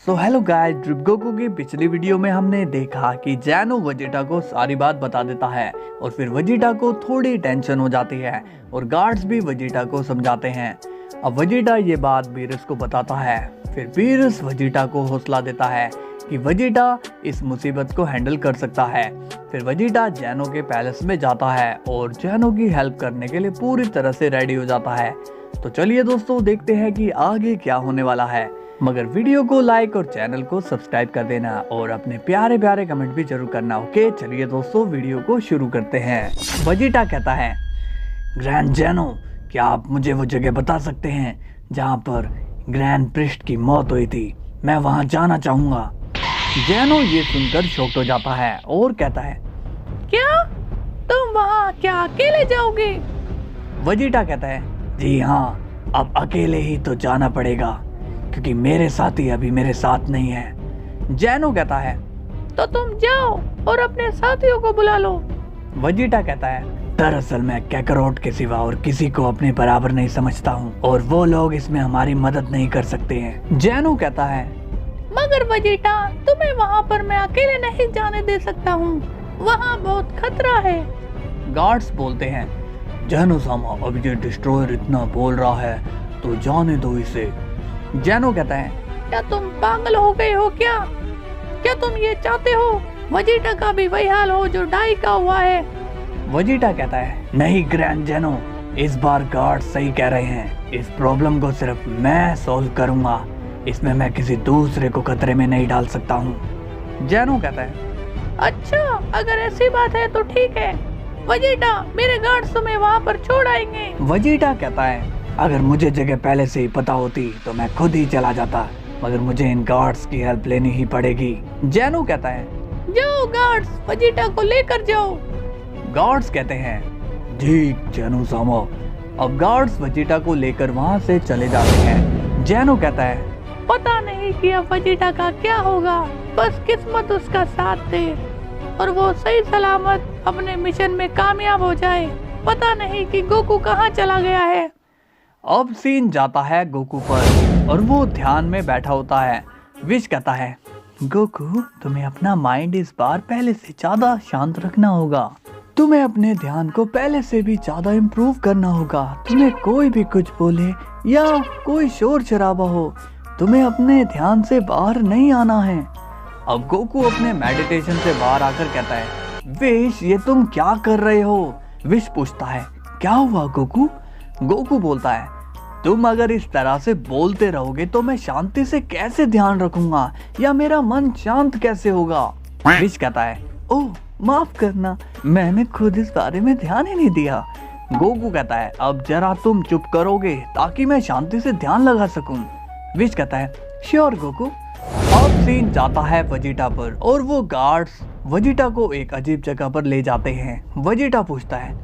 So hello guys, drip Goku की पिछली video में हमने देखा कि जैनो वेजिटा को सारी बात बता देता है और फिर वेजिटा को थोड़ी टेंशन हो जाती है और गार्ड्स भी वेजिटा को समझाते हैं। अब वेजिटा ये बात बीरस को बताता है। फिर बीरस वेजिटा को हौसला देता है कि वेजिटा इस मुसीबत को हैंडल कर सकता है। फिर वेजिटा जैनो के पैलेस में जाता है और जैनो की हेल्प करने के लिए पूरी तरह से रेडी हो जाता है। तो चलिए दोस्तों, देखते हैं कि आगे क्या होने वाला है। मगर वीडियो को लाइक और चैनल को सब्सक्राइब कर देना और अपने प्यारे प्यारे कमेंट भी जरूर करना। ओके, चलिए दोस्तों वीडियो को शुरू करते हैं। वेजिटा कहता है, ग्रैंड जैनो, क्या आप मुझे वो जगह बता सकते हैं जहाँ पर ग्रैंड प्रिस्ट की मौत हुई थी? मैं वहाँ जाना चाहूँगा। जैनो ये सुनकर शॉक्ड हो जाता है और कहता है, क्या तुम वहाँ क्या अकेले जाओगे? वेजिटा कहता है, जी हाँ, अब अकेले ही तो जाना पड़ेगा क्योंकि मेरे साथी अभी मेरे साथ नहीं है। जैनो कहता है, तो तुम जाओ और अपने साथियों को बुला लो। वेजिटा कहता है, दरअसल मैं कैकरोट के सिवा और किसी को अपने बराबर नहीं समझता हूँ और वो लोग इसमें हमारी मदद नहीं कर सकते हैं। जैनो कहता है, मगर वेजिटा, तुम्हें वहाँ पर मैं अकेले नहीं जाने दे सकता हूँ, वहाँ बहुत खतरा है। गार्ड्स बोलते हैं, जैनो सामा, अभी ये डिस्ट्रॉयर इतना बोल रहा है तो जाने दो इसे। जैनो कहता है, क्या तुम पागल हो गए हो क्या? क्या तुम ये चाहते हो वेजिटा का भी वही हाल हो जो डाई का हुआ है? वेजिटा कहता है, नहीं ग्रैंड जैनो, इस बार गार्ड सही कह रहे हैं। इस प्रॉब्लम को सिर्फ मैं सॉल्व करूंगा, इसमें मैं किसी दूसरे को खतरे में नहीं डाल सकता हूँ। जैनो कहता है, अच्छा, अगर ऐसी बात है तो ठीक है वेजिटा, मेरे गार्ड्स तुम्हें वहाँ पर छोड़ आएंगे। वेजिटा कहता है, अगर मुझे जगह पहले से ही पता होती तो मैं खुद ही चला जाता, मगर मुझे इन गार्ड्स की हेल्प लेनी ही पड़ेगी। जैनो कहता है, जाओ गार्ड्स, वेजिटा को लेकर जाओ। गार्ड्स कहते हैं, ठीक जैनो सामा। अब गार्ड्स वेजिटा को लेकर वहाँ से चले जाते हैं। जैनो कहता है, पता नहीं कि अब वेजिटा का क्या होगा, बस किस्मत उसका साथ दे और वो सही सलामत अपने मिशन में कामयाब हो जाए। पता नहीं कि गोकू कहाँ चला गया है। अब सीन जाता है गोकू पर और वो ध्यान में बैठा होता है। विश कहता है, गोकू, तुम्हें अपना माइंड इस बार पहले से ज्यादा शांत रखना होगा। तुम्हें अपने ध्यान को पहले से भी ज्यादा इम्प्रूव करना होगा। तुम्हें कोई भी कुछ बोले या कोई शोर शराबा हो, तुम्हें अपने ध्यान से बाहर नहीं आना है। अब गोकू अपने मेडिटेशन से बाहर आकर कहता है, विश, ये तुम क्या कर रहे हो? विश पूछता है, क्या हुआ गोकू? गोकू बोलता है, तुम अगर इस तरह से बोलते रहोगे तो मैं शांति से कैसे ध्यान रखूंगा या मेरा मन शांत कैसे होगा? विश कहता है, ओह माफ करना, मैंने खुद इस बारे में ध्यान ही नहीं दिया। गोकू कहता है, अब जरा तुम चुप करोगे ताकि मैं शांति से ध्यान लगा सकूं। विश कहता है, श्योर गोकू। अब सीन जाता है वेजिटा पर और वो गार्ड्स वेजिटा को एक अजीब जगह पर ले जाते हैं। वेजिटा पूछता है,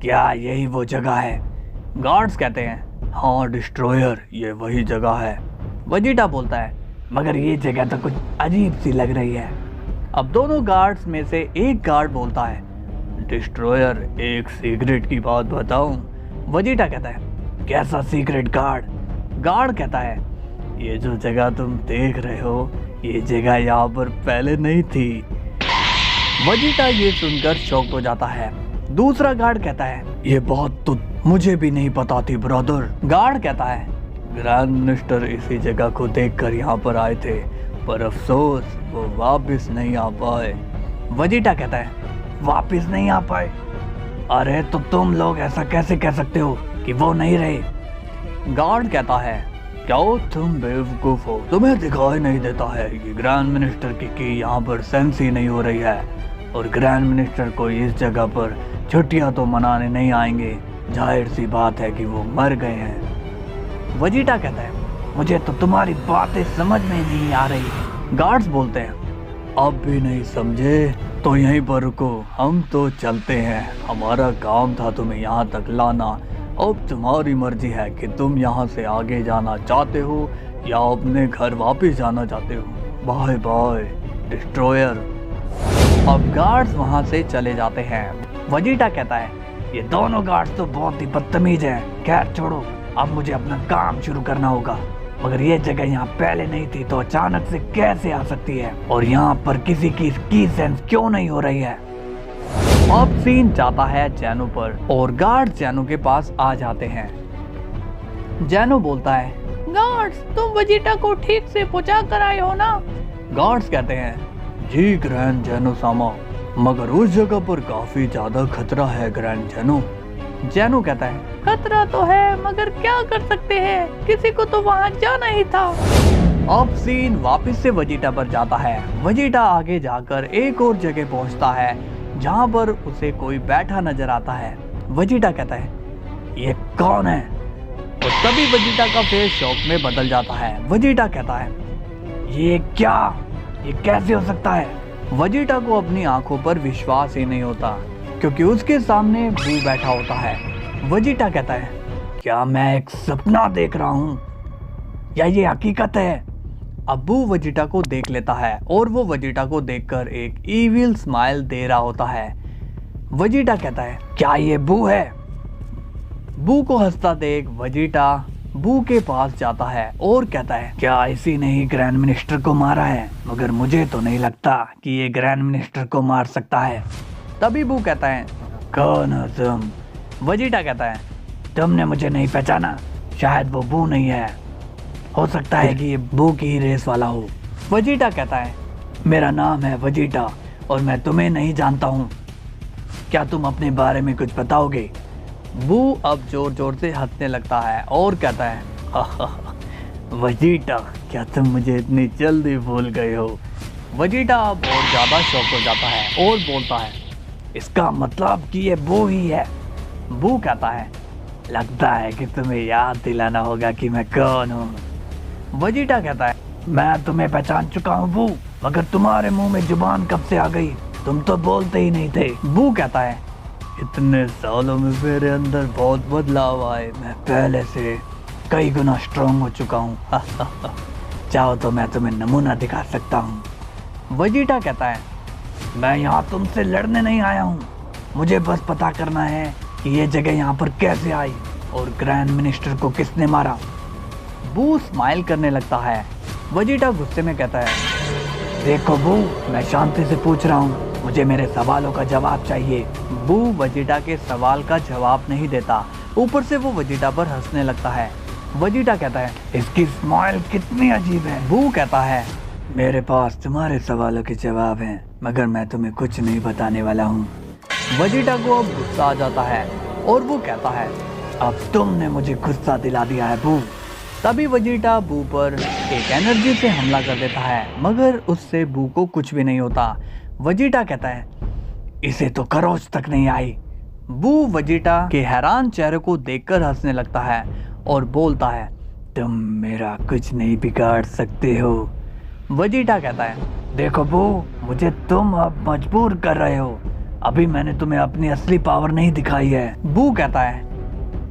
क्या यही वो जगह है? गार्ड्स कहते हैं, हाँ डिस्ट्रॉयर, ये वही जगह है। वेजिटा बोलता है, मगर ये जगह तो कुछ अजीब सी लग रही है। अब दोनों गार्ड्स में से एक गार्ड बोलता है, डिस्ट्रॉयर, एक सीक्रेट की बात बताऊं? वेजिटा कहता है, कैसा सीक्रेट गार्ड? गार्ड कहता है, ये जो जगह तुम देख रहे हो, ये जगह यहाँ पर पहले नहीं थी। वेजिटा ये सुनकर शॉक्ड हो जाता है। दूसरा गार्ड कहता है, ये बात तो मुझे भी नहीं पता थी ब्रदर। गार्ड कहता है, ग्रैंड मिनिस्टर इसी जगह को देखकर यहाँ पर आए थे, पर अफसोस वो वापस नहीं आ पाए। वेजिटा कहता है, वापस नहीं आ पाए? अरे तो तुम लोग ऐसा कैसे कह सकते हो कि वो नहीं रहे? गार्ड कहता है, क्या तुम बेवकूफ हो? तुम्हें दिखाई नहीं देता है कि ग्रैंड मिनिस्टर की यहाँ पर सेंस ही नहीं हो रही है और ग्रैंड मिनिस्टर को इस जगह पर छुट्टियां तो मनाने नहीं आएंगे। जाहिर सी बात है कि वो मर गए हैं। वेजिटा कहता है, मुझे तो तुम्हारी बातें समझ में नहीं आ रही। गार्ड्स बोलते हैं, अब भी नहीं समझे तो यहीं पर रुको, हम तो चलते हैं। हमारा काम था तुम्हें यहाँ तक लाना, अब तुम्हारी मर्जी है कि तुम यहाँ से आगे जाना चाहते हो या अपने घर वापस जाना चाहते हो। Bye bye destroyer. अब गार्ड्स वहाँ से चले जाते हैं। वेजिटा कहता है, ये दोनों गार्ड्स तो बहुत ही बदतमीज हैं। खैर छोड़ो, अब मुझे अपना काम शुरू करना होगा। मगर ये जगह यहाँ पहले नहीं थी तो अचानक से कैसे आ सकती है, और यहाँ पर किसी की सेंस क्यों नहीं हो रही है। अब सीन जाता है जैनो पर और गार्ड जैनो के पास आ जाते हैं। जैनो बोलता है, गार्ड्स, तुम वेजिटा को ठीक से पहुंचा कर आए हो ना? गार्ड्स कहते हैं, जी ग्रैंड जैनो सामा, मगर उस जगह पर काफी ज्यादा खतरा है ग्रैंड जैनो। जैनो कहता है, खतरा तो है, मगर क्या कर सकते हैं, किसी को तो वहाँ जाना ही था। अब सीन वापस से वेजिटा पर जाता है। वेजिटा आगे जाकर एक और जगह पहुंचता है जहां पर उसे कोई बैठा नजर आता है। वेजिटा कहता है, ये कौन है? और तभी वेजिटा का फेस शॉक में बदल जाता है। वेजिटा कहता है, ये कैसे हो सकता है? वेजिटा को अपनी आंखों पर विश्वास ही नहीं होता क्योंकि उसके सामने बू बैठा होता है। वेजिटा कहता है, क्या मैं एक सपना देख रहा हूँ या ये हकीकत है? अब बू वेजिटा को देख लेता है और वो वेजिटा को देखकर एक इविल स्माइल दे रहा होता है। वेजिटा कहता है, क्या ये बू है? बू को हंसता देख वेजिटा बू के पास जाता है और कहता है, क्या इसी ने ही ग्रैंड मिनिस्टर को मारा है? मगर मुझे तो नहीं लगता कि ये ग्रैंड मिनिस्टर को मार सकता है। तभी बू कहता है, कौन हो तुम? वेजिटा कहता है, तुमने मुझे नहीं पहचाना, शायद वो बू नहीं है, हो सकता है कि ये बू की ही रेस वाला हो। वेजिटा कहता है, मेरा नाम है वेजिटा और मैं तुम्हें नहीं जानता हूँ, क्या तुम अपने बारे में कुछ बताओगे? बू अब जोर जोर से हंसने लगता है और कहता है, वेजिटा, क्या तुम मुझे इतनी जल्दी भूल गए हो? वेजिटा अब और ज़्यादा शॉक हो जाता है और बोलता है, इसका मतलब कि ये बू ही है। बू कहता है, लगता है कि तुम्हें याद दिलाना होगा कि मैं कौन हूँ। वेजिटा कहता है, मैं तुम्हें पहचान चुका हूँ बू, मगर तुम्हारे मुंह में जुबान कब से आ गई? तुम तो बोलते ही नहीं थे। बू कहता है, इतने सालों में मेरे अंदर बहुत बदलाव आए, मैं पहले से कई गुना स्ट्रॉन्ग हो चुका हूँ। चाहो तो मैं तुम्हें नमूना दिखा सकता हूँ। वेजिटा कहता है, मैं यहाँ तुमसे लड़ने नहीं आया हूँ, मुझे बस पता करना है कि ये जगह यहाँ पर कैसे आई और ग्रैंड मिनिस्टर को किसने मारा। बू स्माइल करने लगता है। वेजिटा गुस्से में कहता है, देखो बू, मैं शांति से पूछ रहा हूँ, मुझे मेरे सवालों का जवाब चाहिए। बू वेजिटा के सवाल का जवाब नहीं देता, ऊपर से वो वेजिटा पर हंसने लगता है। वेजिटा कहता है, इसकी स्माइल कितनी अजीब है। बू कहता है, मेरे पास तुम्हारे सवालों के जवाब हैं, मगर मैं तुम्हें कुछ नहीं बताने वाला हूँ। वेजिटा को अब गुस्सा आ जाता है और वो कहता है, अब तुमने मुझे गुस्सा दिला दिया है बू। तभी वेजिटा बू पर एक एनर्जी से हमला कर देता है, मगर उससे बू को कुछ भी नहीं होता। वेजिटा कहता है, इसे तो खरोच तक नहीं आई। बू वेजिटा के हैरान चेहरे को देखकर हंसने लगता है और बोलता है, तुम मेरा कुछ नहीं बिगाड़ सकते हो। वेजिटा कहता है, देखो बू, मुझे तुम अब मजबूर कर रहे हो, अभी मैंने तुम्हें अपनी असली पावर नहीं दिखाई है। बू कहता है,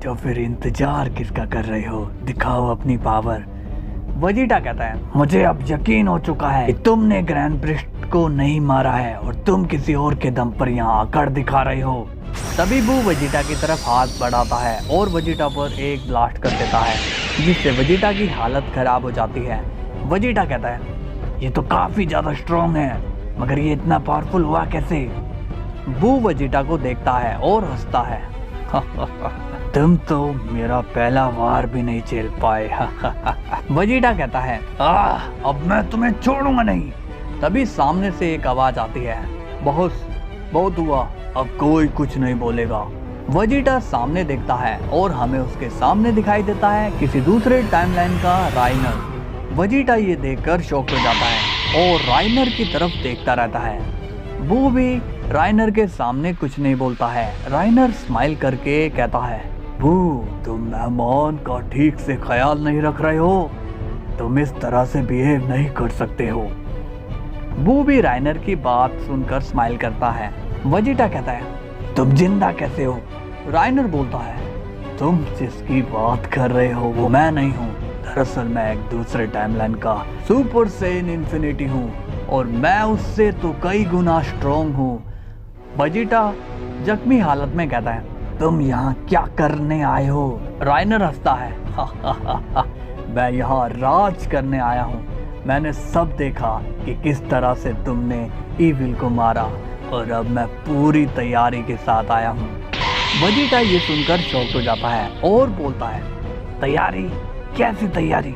तो फिर इंतजार किसका कर रहे हो, दिखाओ अपनी पावर। वेजिटा कहता है, मुझे अब यकीन हो चुका है कि तुमने ग्रैंड प्रिस्ट को नहीं मारा है और तुम किसी और के दम पर यहाँ आकर दिखा रहे हो। तभी बू वेजिटा की तरफ हाथ बढ़ाता है और वेजिटा पर एक ब्लास्ट कर देता है, जिससे वेजिटा की हालत खराब हो जाती है। वेजिटा कहता है, ये तो काफी ज्यादा स्ट्रॉन्ग है, मगर ये इतना पावरफुल हुआ कैसे? बू वेजिटा को देखता है और हंसता है, तुम तो मेरा पहला वार भी नहीं झेल पाए। वेजिटा कहता है, अब मैं तुम्हें छोड़ूंगा नहीं। तभी सामने से एक आवाज आती है, बहुत हुआ, अब कोई कुछ नहीं बोलेगा। वेजिटा सामने देखता है और हमें उसके सामने दिखाई देता है किसी दूसरे टाइमलाइन का राइनर। वेजिटा ये देखकर शॉक हो जाता है और राइनर की तरफ देखता रहता है। बू भी राइनर के सामने कुछ नहीं बोलता है। राइनर स्माइल करके कहता है, बू, तुम मेहमान का ठीक से ख्याल नहीं रख रहे हो, तुम इस तरह से बिहेव नहीं कर सकते हो। बू भी राइनर की बात सुनकर स्माइल करता है। वेजिटा कहता है, तुम जिंदा कैसे हो? राइनर बोलता है, तुम जिसकी बात कर रहे हो वो मैं नहीं हूँ, दरअसल मैं एक दूसरे टाइमलाइन का सुपर सेन इन्फिनिटी हूँ और मैं उससे तो कई गुना स्ट्रॉन्ग हूँ। वेजिटा जख्मी हालत में कहता है, तुम यहाँ क्या करने आए हो? राइनर हंसता है, मैं यहाँ राज करने आया हूँ। मैंने सब देखा कि किस तरह से तुमने ईविल को मारा और अब मैं पूरी तैयारी के साथ आया हूँ। वेजिटा ये सुनकर शॉक्ड हो जाता है और बोलता है, तैयारी? कैसी तैयारी?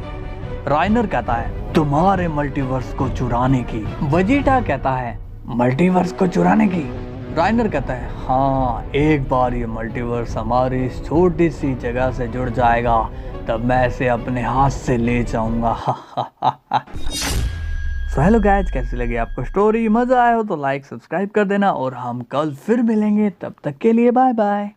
राइनर कहता है, तुम्हारे मल्टीवर्स को चुराने की। वेजिटा कहता है, मल्टीवर्स को चुराने की? राइनर कहता है, हाँ, एक बार ये मल्टीवर्स हमारी इस छोटी सी जगह से जुड़ जाएगा तब मैं इसे अपने हाथ से ले जाऊंगा। सो हेलो गाइस, कैसी लगी आपको स्टोरी? मजा आया हो तो लाइक सब्सक्राइब कर देना और हम कल फिर मिलेंगे। तब तक के लिए बाय बाय।